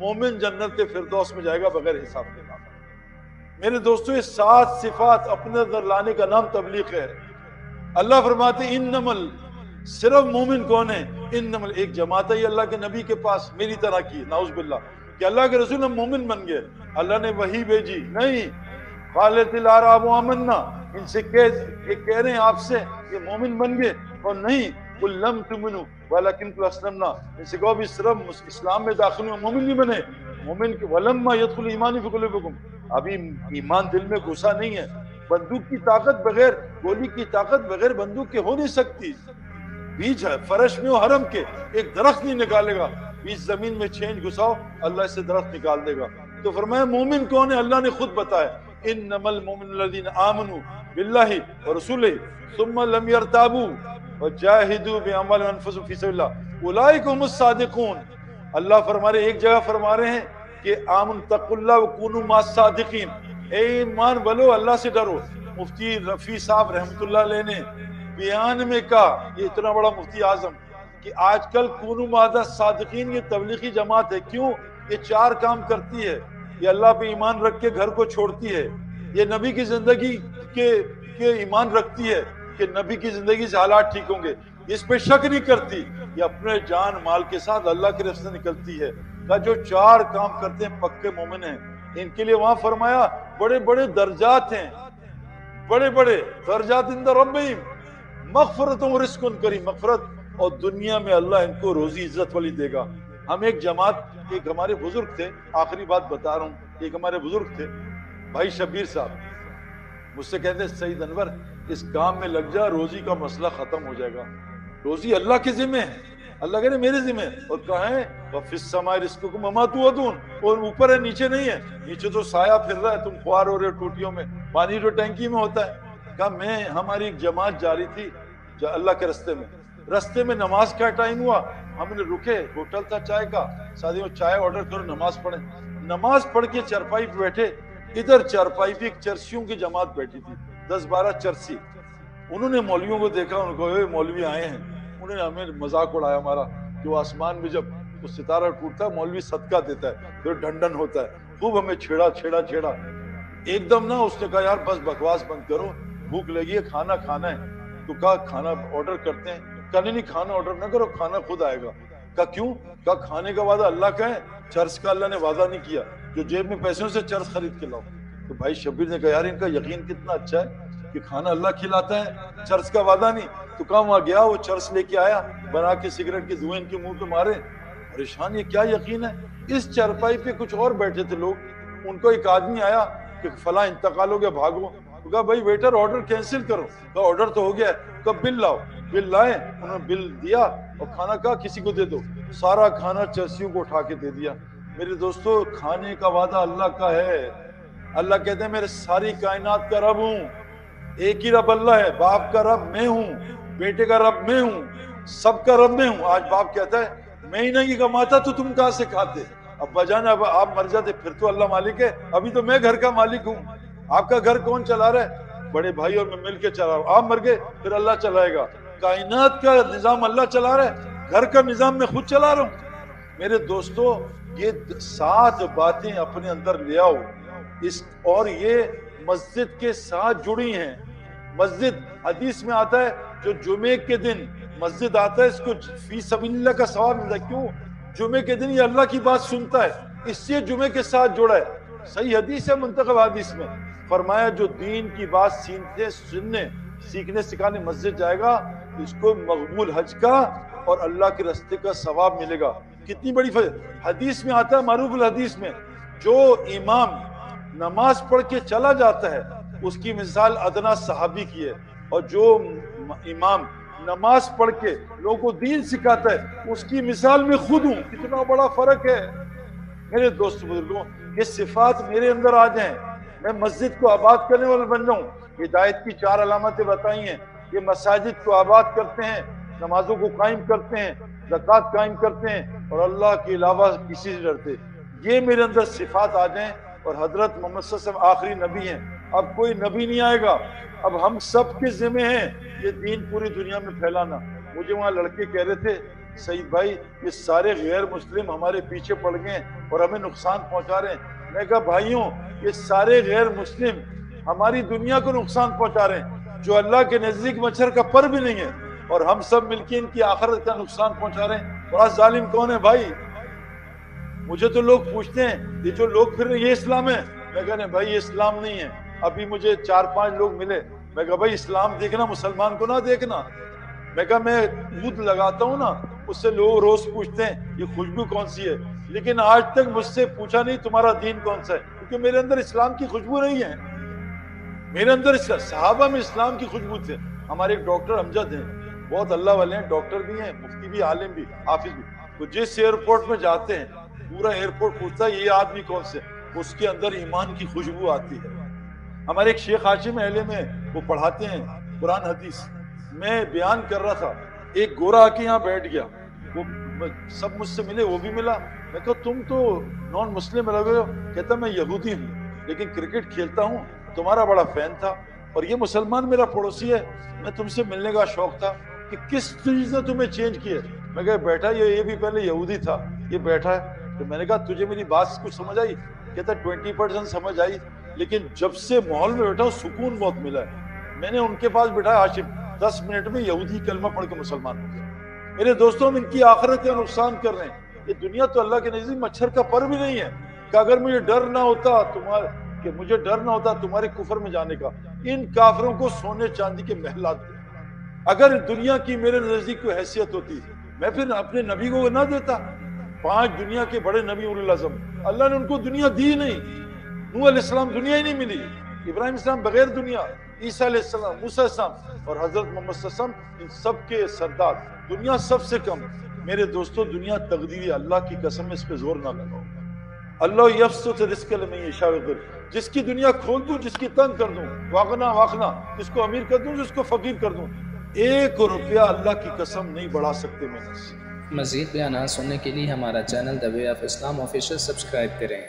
مومن جنت فردوس میں جائے گا بغیر حساب کتاب۔ میرے دوستو، یہ 7 صفات اپنے اندر لانے کا نام تبلیغ ہے۔ اللہ فرماتے ہیں انمل، صرف مومن کون ہے؟ انمل، ایک جماعت ہے اللہ کے نبی کے پاس میری طرح کی، نعوذ باللہ، کہ اللہ کے رسول ہم مومن بن گئے، اللہ نے وحی بھیجی، نہیں قالت الاعراب آمنا، ان سے کہہ رہے ہیں آپ سے کہ مومن بن گئے، اور نہیں قل لم تؤمنوا ولکن اسلمنا، ان سے کہو بھی صرف اسلام میں داخل ہوئے، مومن نہیں بنے۔ مومن کے ولما يدخل ایمان فی قلوبکم، ابھی ایمان دل میں گھسا نہیں ہے۔ بندوق کی طاقت بغیر، گولی کی طاقت بغیر بندوق کے ہو نہیں سکتی۔ بیج ہے فرش میں و حرم کے، ایک درخت نہیں نکالے گا، بیج زمین میں چھینچ گھساؤ اللہ اسے درخت نکال دے گا۔ تو فرمایا مومن کون ہے؟ اللہ نے خود بتایا انما المؤمنون الذین آمنوا باللہ ورسولہ ثم لم يرتابوا وجاہدوا باموالہم وانفسہم فی سبیل اللہ اولئک هم الصادقون۔ اللہ فرما رہے، ایک جگہ فرما رہے ہیں کہ آمن اتقوا اللہ وکونوا مع الصادقین، اے ایمان والو اللہ سے ڈرو۔ مفتی رفیع صاحب رحمۃ اللہ علیہ نے بیان میں کہا، یہ اتنا بڑا مفتی اعظم، کہ آج کل کونوا مع الصادقین یہ تبلیغی جماعت ہے، کیوں؟ یہ 4 کام کرتی ہے، یہ اللہ پہ ایمان رکھ کے گھر کو چھوڑتی ہے، یہ نبی کی زندگی کے ایمان رکھتی ہے کہ نبی کی زندگی سے حالات ٹھیک ہوں گے، اس پہ شک نہیں کرتی، یہ اپنے جان مال کے ساتھ اللہ کے راستے نکلتی ہے۔ کہ جو 4 کام کرتے ہیں پکے مومن ہیں، ان کے لیے وہاں فرمایا بڑے بڑے درجات ہیں، بڑے بڑے درجات عند ربہم، مغفرت و رزق کریم، مغفرت، اور دنیا میں اللہ ان کو روزی عزت والی دے گا۔ ہم ایک جماعت، ایک ہمارے بزرگ تھے، آخری بات بتا رہا ہوں، ایک ہمارے بزرگ تھے بھائی شبیر صاحب، مجھ سے کہتے ہیں سعید انور اس کام میں لگ جا، روزی کا مسئلہ ختم ہو جائے گا۔ روزی اللہ کے ذمہ ہے، اللہ کہہ رہے میرے ذمہ ہے، اور کہاں ہے وَفِي السَّمَاءِ رِزْقُكُمْ وَمَا تُوعَدُونَ، اور اوپر ہے نیچے نہیں ہے، نیچے تو سایہ پھر رہا ہے، تم خوار ہو رہے ہو ٹوٹیوں میں، پانی جو ٹینکی میں ہوتا ہے۔ کہا ہماری ایک جماعت جاری تھی اللہ کے رستے میں نماز کا ٹائم ہوا، ہم نے رکے، ہوٹل تھا چائے کا، ساتھیوں چائے آرڈر کرو نماز پڑھیں، نماز پڑھ کے چرپائی پہ بیٹھے، ادھر چرپائی پہ ایک چرسیوں کی جماعت بیٹھی تھی، 10-12 چرسی۔ انہوں نے مولویوں کو دیکھا، ان کو مولوی آئے ہیں، انہوں نے ہمیں مذاق اڑایا ہمارا، جو آسمان میں جب وہ ستارہ ٹوٹتا ہے مولوی صدقہ دیتا ہے، پھر ڈنڈن ہوتا ہے، خوب ہمیں چھیڑا۔ ایک دم نا اس نے کہا یار بس بکواس بند کرو، بھوک لگی ہے، کھانا کھانا ہے۔ تو کہا کھانا آرڈر کرتے ہیں، کہا نہیں کھانا آرڈر نہ کرو، کھانا خود آئے گا۔ کہا کیوں؟ کہا کھانے کا وعدہ اللہ کا ہے، چرس کا اللہ نے وعدہ نہیں کیا، جو جیب میں پیسوں سے چرس خرید کے لاؤ۔ تو بھائی شبیر نے کہا یار ان کا یقین کتنا اچھا ہے کہ کھانا اللہ کھلاتا ہے، چرس کا وعدہ نہیں۔ تو کہا وہاں گیا، وہ چرس لے کے آیا، بنا کے سگریٹ کے دھوئیں ان کے منہ پہ مارے، پریشان یہ کیا یقین ہے۔ اس چرپائی پہ کچھ اور بیٹھے تھے لوگ، ان کو ایک آدمی آیا کہ فلاں انتقال ہو گیا، بھاگو۔ تو کہا بھائی ویٹر آرڈر کینسل کرو۔ کہا آرڈر تو ہو گیا ہے۔ کہا بل لاؤ۔ بل لائے، انہوں نے بل دیا اور کھانا کہا کسی کو دے دو، سارا کھانا چرسیوں کو اٹھا کے دے دیا۔ میرے دوستو کھانے کا وعدہ اللہ کا ہے، اللہ کہتے ہیں میں ساری کائنات کا رب ہوں، ایک ہی رب اللہ ہے، باپ کا رب میں ہوں، بیٹے کا رب میں ہوں، سب کا رب میں ہوں۔ آج باپ کہتا ہے میں ہی نہیں کماتا تو تم کہاں سے کھاتے؟ ابا جان اب آپ مر جاتے پھر تو اللہ مالک ہے، ابھی تو میں گھر کا مالک ہوں۔ آپ کا گھر کون چلا رہا ہے؟ بڑے بھائی اور میں مل کے چلا رہا ہوں، آپ مر گئے پھر اللہ چلائے گا۔ کائنات کا نظام اللہ چلا رہا ہے، گھر کا نظام میں خود چلا رہا ہوں۔ میرے دوستو یہ 7 باتیں اپنے اندر لے آؤ، اور یہ مسجد کے ساتھ جڑی ہیں۔ مسجد حدیث میں آتا ہے جو جمعے کے دن مسجد آتا ہے اس کو فی سبیل اللہ کا ثواب ملتا ہے۔ کیوں؟ جمعے کے دن یہ اللہ کی بات سنتا ہے، اس سے جمعے کے ساتھ جڑا ہے۔ صحیح حدیث ہے، منتخب حدیث میں فرمایا جو دین کی بات سیکھنے سکھانے مسجد جائے گا اس کو مقبول حج کا اور اللہ کے راستے کا ثواب ملے گا۔ کتنی بڑی حدیث میں آتا ہے، معروف الحدیث میں، جو امام نماز پڑھ کے چلا جاتا ہے اس کی مثال ادنا صحابی کی ہے، اور جو امام نماز پڑھ کے لوگوں کو دین سکھاتا ہے اس کی مثال میں خود ہوں۔ کتنا بڑا فرق ہے میرے دوست بزرگوں۔ یہ صفات میرے اندر آ جائیں، میں مسجد کو آباد کرنے والا بن جاؤں۔ ہدایت کی 4 علامتیں بتائی ہیں، یہ مساجد کو آباد کرتے ہیں، نمازوں کو قائم کرتے ہیں، زکوٰۃ قائم کرتے ہیں، اور اللہ کے علاوہ کسی سے ڈرتے۔ یہ میرے اندر صفات آ جائیں، اور حضرت محمد صلی اللہ علیہ وسلم آخری نبی ہیں، اب کوئی نبی نہیں آئے گا، اب ہم سب کے ذمہ ہیں یہ دین پوری دنیا میں پھیلانا۔ مجھے وہاں لڑکے کہہ رہے تھے سعید بھائی یہ سارے غیر مسلم ہمارے پیچھے پڑ گئے اور ہمیں نقصان پہنچا رہے ہیں۔ میں کہا بھائیوں یہ سارے غیر مسلم ہماری دنیا کو نقصان پہنچا رہے ہیں، جو اللہ کے نزدیک مچھر کا پر بھی نہیں ہے، اور ہم سب مل کے ان کی آخرت کا نقصان پہنچا رہے ہیں۔ بڑا ظالم کون ہے بھائی؟ مجھے تو لوگ پوچھتے ہیں یہ جو لوگ پھر رہے ہیں یہ اسلام ہے؟ میں کہنے بھائی یہ اسلام نہیں ہے۔ ابھی مجھے 4-5 لوگ ملے، میں کہا بھائی اسلام دیکھنا مسلمان کو نہ دیکھنا۔ میں کہا میں عود لگاتا ہوں نا، اس سے لوگ روز پوچھتے ہیں یہ خوشبو کون سی ہے، لیکن آج تک مجھ سے پوچھا نہیں تمہارا دین کون سا ہے، کیونکہ میرے اندر اسلام کی خوشبو نہیں ہے۔ میرے اندر صحابہ میں اسلام کی خوشبو تھے۔ ہمارے ایک ڈاکٹر امجد ہیں، بہت اللہ والے ہیں، ڈاکٹر بھی ہیں، مفتی بھی، عالم بھی، حافظ بھی۔ تو جس ایئرپورٹ میں جاتے ہیں پورا ایئرپورٹ پوچھتا ہے یہ آدمی کون سے، اس کے اندر ایمان کی خوشبو آتی ہے۔ ہمارے ایک شیخ ہاشم اہلے میں وہ پڑھاتے ہیں قرآن حدیث، میں بیان کر رہا تھا، ایک گورا آ کے یہاں بیٹھ گیا، وہ سب مجھ سے ملے، وہ بھی ملا۔ میں کہا تم تو نان مسلم لگے ہو، کہتا میں یہودی ہوں لیکن کرکٹ کھیلتا ہوں، تمہارا بڑا فین تھا، اور یہ مسلمان میرا پڑوسی ہے، میں تم سے ملنے کا شوق تھا کہ کس چیز نے تمہیں چینج کیا۔ میں کہا بیٹھا یہ بھی پہلے یہودی تھا، یہ بیٹھا ہے۔ تو میں نے کہا تجھے میری بات کچھ سمجھ آئی؟ کہتا 20% سمجھ آئی، لیکن جب سے ماحول میں بیٹھا سکون بہت ملا ہے۔ میں نے ان کے پاس بٹھایا ہاشم، 10 منٹ میں یہودی کلمہ پڑھ کے مسلمان ہو گیا۔ میرے دوستوں ہم ان کی آخرت کا نقصان کر رہے ہیں۔ یہ دنیا تو اللہ کے نزدیک مچھر کا پر بھی نہیں ہے کہ اگر مجھے ڈر نہ ہوتا تمہارے کفر میں جانے کا، ان کافروں کو سونے چاندی کے محلات دے۔ اگر دنیا کی میرے نزدیک کوئی حیثیت ہوتی میں پھر اپنے نبی کو نہ دیتا۔ 5 دنیا کے بڑے نبی اولو العزم، اللہ نے ان کو دنیا دی نہیں۔ نوح علیہ السلام دنیا ہی نہیں ملی، ابراہیم علیہ السلام بغیر دنیا، عیسیٰ علیہ السلام، موسیٰ علیہ السلام، اور حضرت محمد صلی اللہ علیہ وسلم، ان سب کے سردار، دنیا سب سے کم۔ میرے دوستو دنیا تقدیری، اللہ کی قسم اس پہ زور نہ لگاؤ۔ اللہ یبسط الرزق لمن یشاء ویقدر، جس کی دنیا کھول دوں، جس کی تنگ کر دوں، واغنا، جس کو امیر کر دوں، جس کو فقیر کر دوں، 1 روپیہ اللہ کی قسم نہیں بڑھا سکتے محنت سے۔ مزید بیانات سننے کے لیے ہمارا channel the way of Islam official subscribe کریں۔